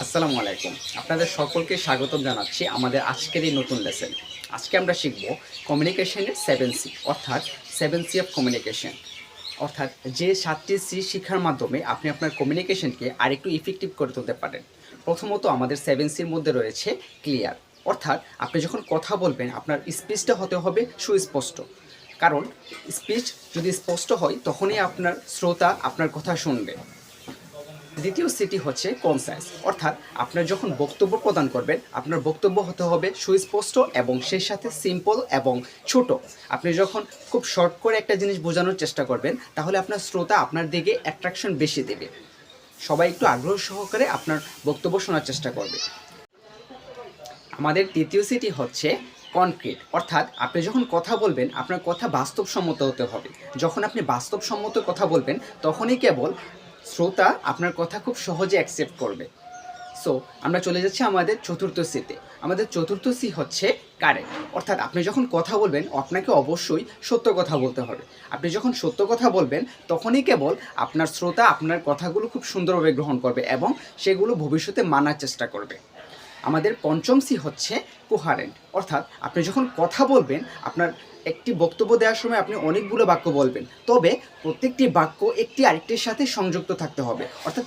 আসসালামু আলাইকুম। আপনাদের সকলকে স্বাগতম জানাচ্ছি আমাদের আজকের এই নতুন লেসন। আজকে আমরা শিখব কমিউনিকেশনের 7C অর্থাৎ 7C অফ কমিউনিকেশন। অর্থাৎ যে 7টি সি শিক্ষার মাধ্যমে আপনি আপনার কমিউনিকেশনকে আরেকটু ইফেক্টিভ করে তুলতে পারেন। প্রথমত আমাদের 7Cর মধ্যে রয়েছে ক্লিয়ার, অর্থাৎ আপনি যখন কথা বলবেন আপনার স্পিচটা হতে হবে সুস্পষ্ট। কারণ স্পিচ যদি স্পষ্ট হয় তখনই আপনার শ্রোতা আপনার কথা শুনবে। দ্বিতীয় সিটি হচ্ছে কনসাইজ, অর্থাৎ আপনার যখন বক্তব্য প্রদান করবেন আপনার বক্তব্য হতে হবে সুস্পষ্ট এবং সেই সাথে সিম্পল এবং ছোট। আপনি যখন খুব শর্ট করে একটা জিনিস বোঝানোর চেষ্টা করবেন তাহলে আপনার শ্রোতা আপনার দিকে অ্যাট্রাকশন বেশি দেবে, সবাই একটু আগ্রহ সহকারে আপনার বক্তব্য শোনার চেষ্টা করবে। আমাদের তৃতীয় সিটি হচ্ছে কনক্রিট, অর্থাৎ আপনি যখন কথা বলবেন আপনার কথা বাস্তবসম্মত হতে হবে। যখন আপনি বাস্তবসম্মত কথা বলবেন তখনই কেবল শ্রোতা আপনার কথা খুব সহজে অ্যাকসেপ্ট করবে। সো আমরা চলে যাচ্ছি আমাদের চতুর্থ সিতে। আমাদের চতুর্থ সি হচ্ছে কারেক্ট, অর্থাৎ আপনি যখন কথা বলবেন আপনাকে অবশ্যই সত্য কথা বলতে হবে। আপনি যখন সত্য কথা বলবেন তখনই কেবল আপনার শ্রোতা আপনার কথাগুলো খুব সুন্দরভাবে গ্রহণ করবে এবং সেগুলো ভবিষ্যতে মানার চেষ্টা করবে। আমাদের পঞ্চম সি হচ্ছে কোহারেন্ট, অর্থাৎ আপনি যখন কথা বলবেন আপনার একটি বক্তব্য দেওয়ার সময় আপনি অনেকগুলো বাক্য বলবেন, তবে প্রত্যেকটি বাক্য একটি আরেকটির সাথে সংযুক্ত থাকতে হবে, অর্থাৎ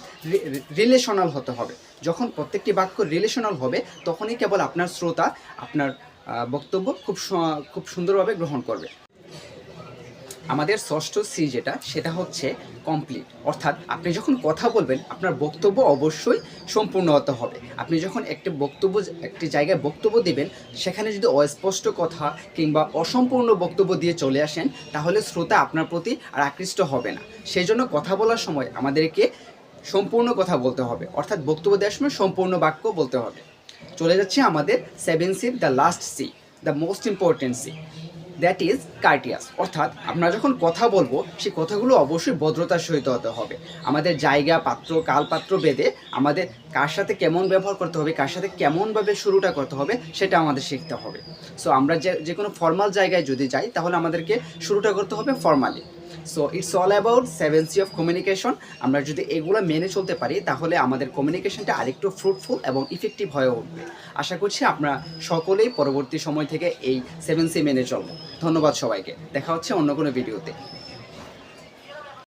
রিলেশনাল হতে হবে। যখন প্রত্যেকটি বাক্য রিলেশনাল হবে তখনই কেবল আপনার শ্রোতা আপনার বক্তব্য খুব সুন্দরভাবে গ্রহণ করবে। আমাদের ষষ্ঠ সি সেটা হচ্ছে কমপ্লিট, অর্থাৎ আপনি যখন কথা বলবেন আপনার বক্তব্য অবশ্যই সম্পূর্ণ হতে হবে। আপনি যখন একটি জায়গায় বক্তব্য দিবেন সেখানে যদি অস্পষ্ট কথা কিংবা অসম্পূর্ণ বক্তব্য দিয়ে চলে আসেন তাহলে শ্রোতা আপনার প্রতি আর আকৃষ্ট হবে না। সেই জন্য কথা বলার সময় আমাদেরকে সম্পূর্ণ কথা বলতে হবে, অর্থাৎ বক্তব্য দেওয়ার সময় সম্পূর্ণ বাক্য বলতে হবে। চলে যাচ্ছে আমাদের 7C, the last C, the most important C, that is Curtius, অর্থাৎ আমরা যখন কথা বলবো সেই কথাগুলো অবশ্যই ভদ্রতার সহিত হতে হবে। আমাদের জায়গা পাত্র কালপাত্র ভেদে আমাদের কার সাথে কেমন ব্যবহার করতে হবে, কার সাথে কেমনভাবে শুরুটা করতে হবে সেটা আমাদের শিখতে হবে। সো আমরা যে কোনো ফর্মাল জায়গায় যদি যাই তাহলে আমাদেরকে শুরুটা করতে হবে formally. So it's all about 7C of communication. আমরা যদি এগুলো মেনে চলতে পারি তাহলে আমাদের কমিউনিকেশনটা আরেকটু ফ্রুটফুল এবং ইফেক্টিভ হয়ে উঠবে। আশা করছি আপনারা সকলেই পরবর্তী সময় থেকে এই 7C মেনে চলব। ধন্যবাদ সবাইকে, দেখা হচ্ছে অন্য কোনো ভিডিওতে।